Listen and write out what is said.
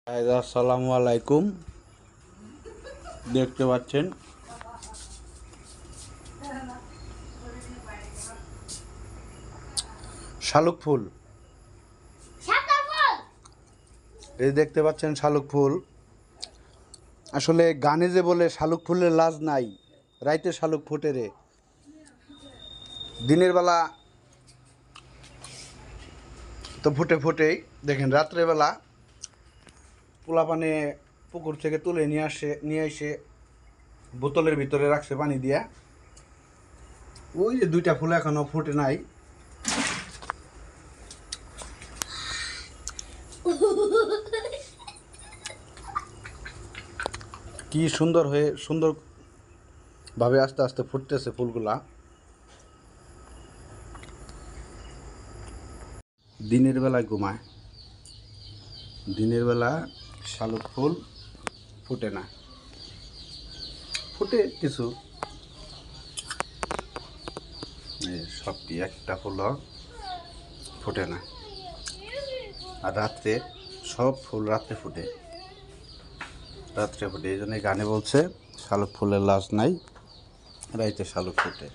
আসসালামু আলাইকুম। দেখতে পাচ্ছেন শালুক ফুল। এই দেখতে পাচ্ছেন শালুক ফুল। আসলে গানে যে বলে শালুক ফুলের লাজ নাই, রাইতে শালুক ফোটে রে। দিনের বেলা তো ফুটে ফুটেই, দেখেন রাত্রেবেলা পোলাপানে পুকুর থেকে তুলে নিয়ে এসে বোতলের ভিতরে রাখছে পানি দিয়া। ওই যে দুইটা ফুল এখনো ফুটে নাই। কি সুন্দর ভাবে আস্তে আস্তে ফুটতেছে ফুলগুলা। দিনের বেলায় ঘুমায়, দিনের বেলা শালুক ফুল ফুটে না, ফুটে কিছু, সবটি একটা ফুলও ফুটে না। আর রাত্রে সব ফুল রাত্রে ফুটে, এই জন্য গানে বলছে শালুক ফুলের লাজ নাই, রাইতে শালুক ফুটে।